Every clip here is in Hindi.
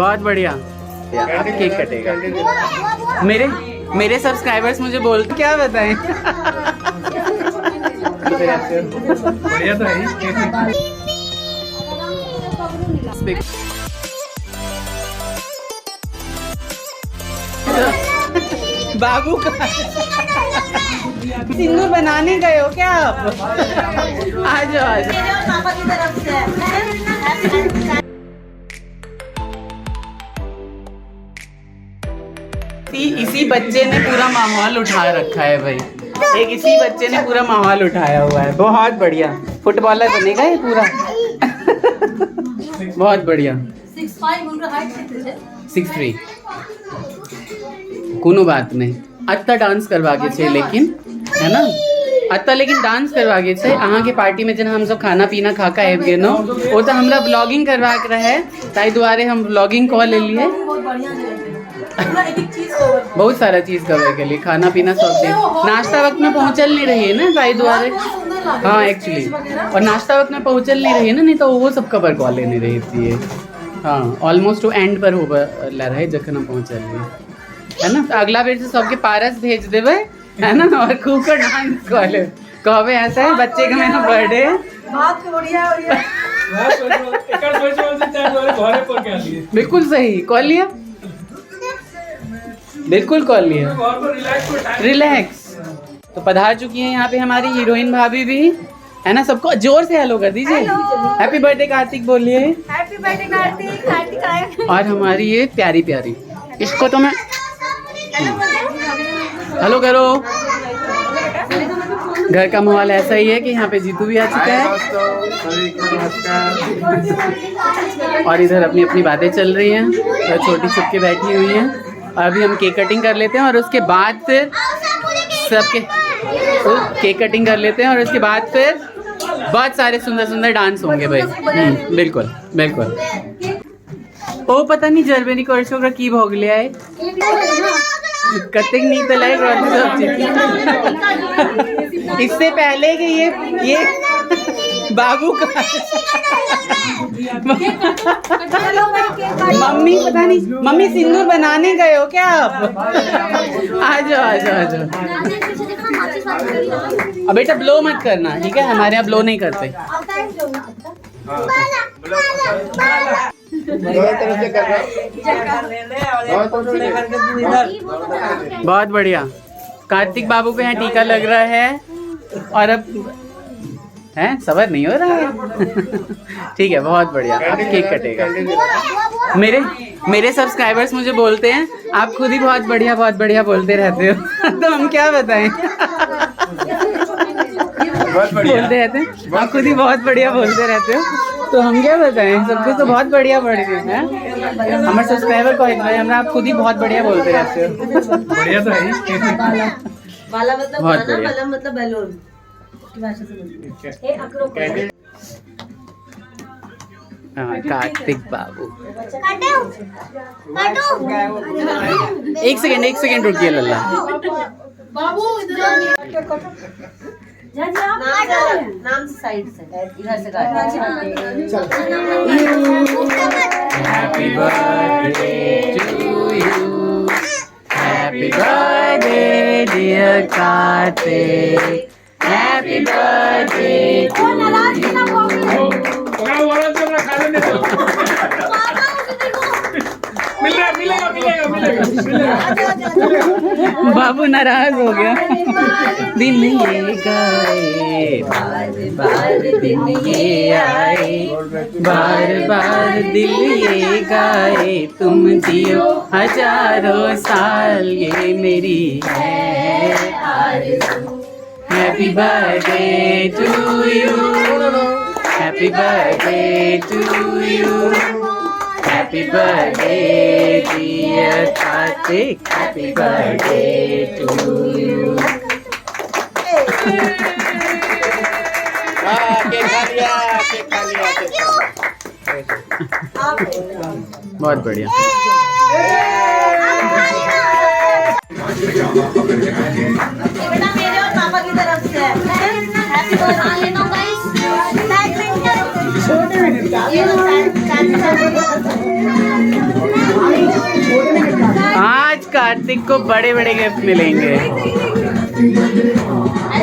बहुत बढ़िया। केक कटेगा। मेरे सब्सक्राइबर्स मुझे बोल क्या बताएं। बढ़िया तो है। बाबू का सिंदूर बनाने गए हो क्या आप? आ जाओ आ जाओ। पापा की तरफ से इसी बच्चे ने पूरा माहौल उठा रखा है भाई। एक इसी बच्चे ने पूरा माहौल उठाया हुआ है। बहुत बढ़िया। फुटबॉलर बनेगा ये पूरा। बहुत बढ़िया। 6'3" कोनो बात नहीं। अत्ता डांस करवा के छे लेकिन है ना अत्ता लेकिन डांस करवा के छे। अहाँ के पार्टी में जन हम सब खाना पीना खा के आबि गेनो ओ तो हमरा ब्लॉगिंग करवा के रहे ताई दुआरे हम ब्लॉगिंग कॉल ले लिए। बहुत सारा चीज कवर के लिए खाना पीना सब दे। नाश्ता वक्त में पहुंचल नहीं रही है ना ताई दुआरे। हाँ एक्चुअली और नाश्ता वक्त में पहुंचल नहीं रही है ना नहीं तो वो सब कवर कॉल लेने रही थी। हाँ ऑलमोस्ट टू एंड पर हो रहे जखन हम पहुंचल है ना। तो अगला बेर से सबके पारस भेज देवे है ना और खूब का डांस कॉले कहवे ऐसा है बच्चे का मेरा बर्थडे बिल्कुल सही कॉल लिया। बिल्कुल कॉल लिया। रिलैक्स। तो पधार चुकी हैं यहाँ पे हमारी हीरोइन भाभी भी है ना। सबको जोर से हेलो कर दीजिए। हैप्पी बर्थडे कार्तिक बोलिए। Happy birthday Kartik. और हमारी ये प्यारी प्यारी इसको तो मैं हेलो करो। घर का माहौल ऐसा ही है कि यहाँ पे जीतू भी आ चुका है और इधर अपनी अपनी बातें चल रही हैं और छोटी छुपके बैठी हुई हैं। और अभी हम केक कटिंग कर लेते हैं और उसके बाद फिर सबके केक कटिंग कर लेते हैं और उसके बाद फिर बहुत सारे सुंदर सुंदर डांस होंगे भाई। बिल्कुल बिल्कुल। ओ पता नहीं जर्मनी वर्षों की भोग लिया है कतिक नहीं तो लाइक इससे पहले कि ये बाबू का मम्मी पता नहीं मम्मी सिंदूर बनाने गए हो क्या आप? आ जाओ आ जाओ आ जाओ। अब बेटा ब्लो मत करना ठीक है हमारे यहाँ ब्लो नहीं करते। बहुत बढ़िया। कार्तिक बाबू को यहाँ टीका लग रहा है और अब है सबर नहीं हो रहा है। ठीक है बहुत बढ़िया। अब केक कटेगा। मेरे सब्सक्राइबर्स मुझे बोलते हैं आप खुद ही बहुत बढ़िया बोलते रहते हो। तो हम क्या बताएं। बोलते रहते हैं आप खुद ही बहुत बढ़िया बोलते रहते हो तो हम क्या बताएं। सबको तो बहुत बढ़िया बढ़ गए हैं हमारे सब्सक्राइबर को भाई आप खुद ही बहुत बढ़िया बोलते रहते हो। बढ़िया तो है। वाला मतलब बहुत खाना बढ़िया। वाला मतलब बैलून की भाषा से हाँ कार्तिक बाबू। एक सेकेंड रुकिए लल्ला। नाम से साइड से इधर से Happy birthday to you. Happy birthday dear Kartik. Happy birthday to you. बाबू नाराज हो गया। दिन ये गाए बार बार दिन ये आए बार बार दिल ये गाए तुम जियो हजारों साल ये मेरी है आरज़ू। Happy birthday to you. Happy birthday to you. Happy birthday dear Kartik. Happy birthday to you. Cake खा लिया। बहुत बढ़िया। बेटा मेरे और पापा की तरफ से हैप्पी बर्थडे लेना गाइस। ये लो कार्तिक को बड़े बड़े गिफ्ट मिलेंगे। ऐसे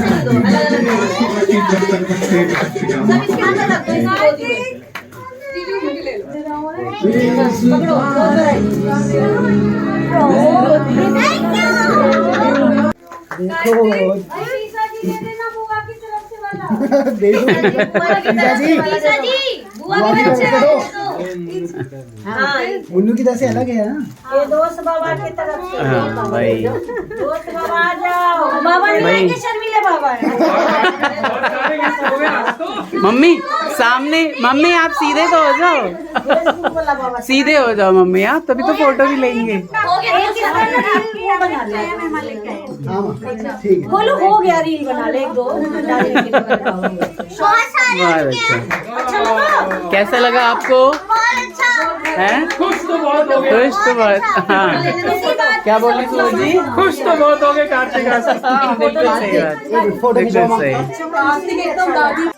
नहीं दो, अलग अलग दो। सब इसके अंदर रख दो, इसकी गोदी में। पकड़ो, मुन्नू की तरफ से अलग है ना। ये दोस्त बाबा की तरफ से। हाँ भाई, दोस्त बाबा आ जाओ। बाबा नहीं भाई। आएंगे, शर्मीले बाबा है। मम्मी सामने, मम्मी आप सीधे तो हो जाओ, बोला बाबा। सीधे हो जाओ मम्मी, आप तभी तो फोटो भी लेंगे। हो गया, एक रील बना ले। हाँ ठीक है। बोलो हो गया, रील बना ले, एक दो। बहुत अच्छा। अच्छा लगा? कैसा लगा आपको? हैं? खुश तो बहुत, हाँ। क्या बोल रही थी जी? खुश तो बहुत हो गए कार्तिक। हाँ, बिल्कुल सही बात, फोटो बिल्कुल सही। एकदम दादी।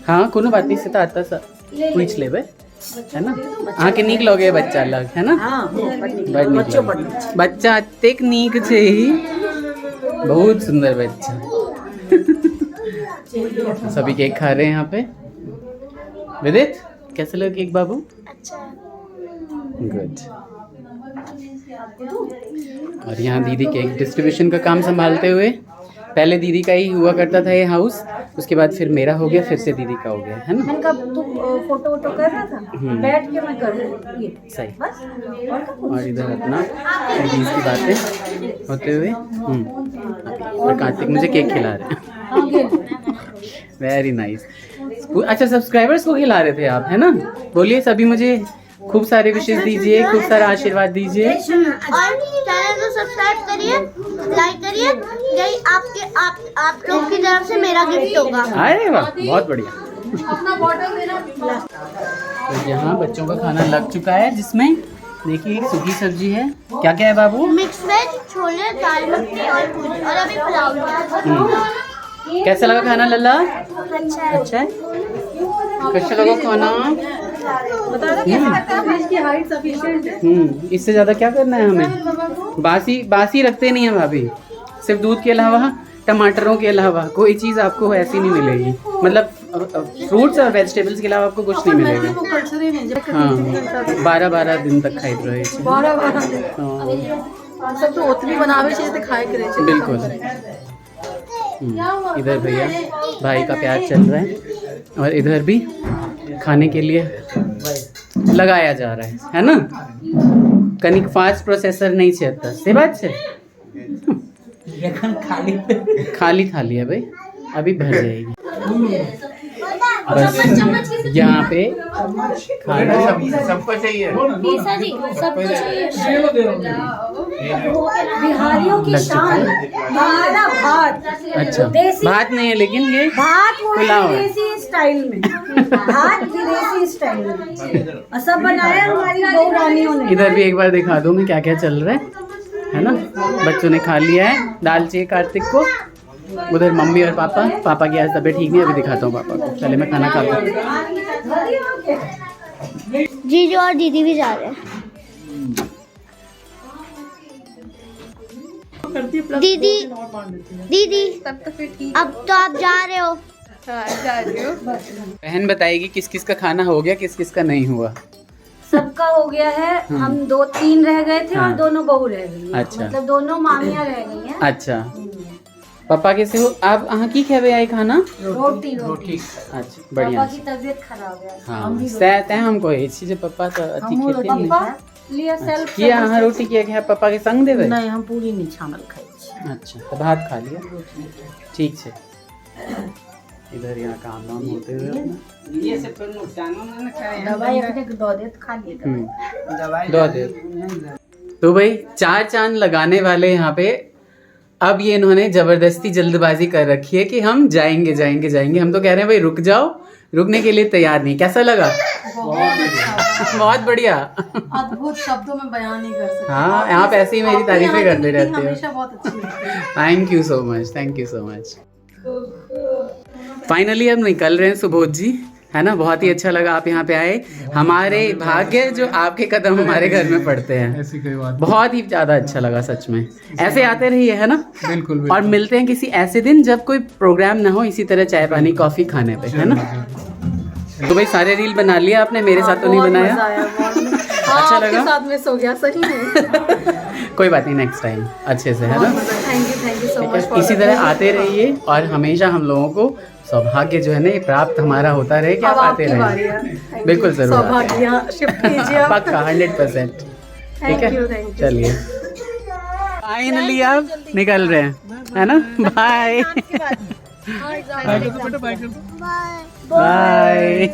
हाँ कोनो बात नहीं, सीता आता सा पूछ ले बे, है ना? हाँ के नीक लगे बच्चा अलग, है ना? बड़ नीक लगे। बच्चा अतेक नीक छे ही, बहुत सुंदर बच्चा। सभी केक खा रहे हैं यहाँ पे। विदित कैसे लगे केक बाबू? अच्छा, गुड। और यहाँ दीदी केक डिस्ट्रीब्यूशन का काम संभालते हुए, पहले दीदी का ही हुआ करता था ये हाउस, उसके बाद फिर मेरा हो गया, फिर से दीदी का हो गया, है ना? मैंने कहा तू फोटो वोटो कर रहा था, बैठ के मैं कर रही हूँ ये सही। बस। और इधर अपना दीदी की बातें होते हुए और कार्तिक मुझे केक खिला रहे हैं। Very nice. अच्छा सब्सक्राइबर्स को खिला रहे थे आप, है ना? बोलिए सभी मुझे खूब सारे विशेष दीजिए, खूब सारा आशीर्वाद दीजिए। और चैनल को सब्सक्राइब करिए, लाइक करिए। यही आप लोग की तरफ से मेरा गिफ्ट होगा। अरे वाह, बहुत बढ़िया। तो यहाँ बच्चों का खाना लग चुका है, जिसमें देखिए एक सूखी सब्जी है। क्या क्या है बाबू? मिक्स वेज, छोले, दाल मखनी और पूरी, और अभी पुलाव। कैसा लगा खाना लल्ला? अच्छा है। अच्छा है, कैसा लगा खाना? इससे ज्यादा क्या करना है हमें? बासी रखते नहीं है भाभी, सिर्फ दूध के अलावा, टमाटरों के अलावा कोई चीज़ आपको ऐसी नहीं मिलेगी। मतलब फ्रूट्स और वेजिटेबल्स के अलावा आपको कुछ नहीं मिलेगा। हाँ, 12 दिन तक खाई रहे। सब तो उतनी बनावे चाहिए खाए करे। बिल्कुल। इधर भैया भाई का प्यार चल रहा है, और इधर भी खाने के लिए लगाया जा रहा है ना? कनिक फास्ट प्रोसेसर नहीं छेता से बात छे। खाली थाली है भाई, अभी भर जाएगी। बस यहाँ पे खाना सबको चाहिए, बिहारियों की शान भात। अच्छा भात नहीं है, लेकिन ये भात पुलाव है। विदेशी स्टाइल में, भात विदेशी स्टाइल में, और सब बनाया हमारी दो रानियों ने। इधर भी एक बार दिखा दूँ मैं क्या क्या चल रहा है ना? बच्चों ने खा लिया है, दाल चाहिए कार्तिक को। उधर मम्मी और पापा की आज तबीयत ठीक नहीं, अभी दिखाता हूँ पापा को। पहले मैं खाना खाता हूँ। जीजू और दीदी भी जा रहे हैं। दीदी अब तो आप जा रहे हो। बहन बताएगी किस किस का खाना हो गया, किस किस का नहीं हुआ। सबका हो गया है। हम 2-3 रह गए थे, हाँ। और दोनों बहू रह गई। अच्छा। मतलब दोनों मामियाँ रह गई हैं। अच्छा पापा कैसे हो आप? अहाँ की खेबे आई खाना? रोटी। अच्छा बढ़िया। पापा की तबीयत खराब है। हाँ तै हमको ये चीज पापा तो अच्छी खेती नहीं। पापा लिए सेल्फ किया अहाँ रोटी किया क्या पापा के संग देवे? नहीं, हम पूरी नहीं छानल खाई छी। अच्छा तो भात खा लिया, ठीक है। इधर यहाँ काम वाम होते हुए दवाई अपने दो दे खा लिए। दो दे। तो भाई 4 चांद लगाने वाले यहाँ पे, अब ये इन्होंने जबरदस्ती जल्दबाजी कर रखी है कि हम जाएंगे। हम तो कह रहे हैं भाई रुक जाओ, रुकने के लिए तैयार नहीं। कैसा लगा? बहुत बढ़िया। अद्भुत शब्दों में बयान नहीं कर सकते। हाँ आप ऐसे ही मेरी तारीफें करते रहते हो। हमेशा बहुत अच्छी लगती है। Thank you so much. Finally हम निकल रहे हैं सुबोध जी, है ना। बहुत ही अच्छा लगा आप यहाँ पे आए। हमारे भाग्य जो आपके कदम हमारे घर में पड़ते हैं। ऐसी कोई बात बहुत ही ज़्यादा अच्छा लगा सच में। ऐसे आते रहिए, है ना। बिल्कुल और बिल्कुल। मिलते हैं किसी ऐसे दिन जब कोई प्रोग्राम ना हो, इसी तरह चाय पानी कॉफ़ी खाने पे, है ना। तो भाई सारे रील बना लिया आपने, मेरे साथ तो नहीं बनाया। अच्छा लगा, साथ में सो गया सही में। कोई बात नहीं, नेक्स्ट टाइम अच्छे से, है ना। थैंक यू सो ठीक है, इसी तरह आते रहिए और हमेशा हम लोगों को सौभाग्य जो है ना ये प्राप्त हमारा होता रहे कि आप आते रहिए। बिल्कुल जरूर आते हैं। सौभाग्य शिफ्ट कीजिए आप। पक्का 100%। ठीक है, Thank you. चलिए फाइनली आप निकल रहे हैं, है ना। बाय बाय कर दो बेटा, बाय कर दो। बाय।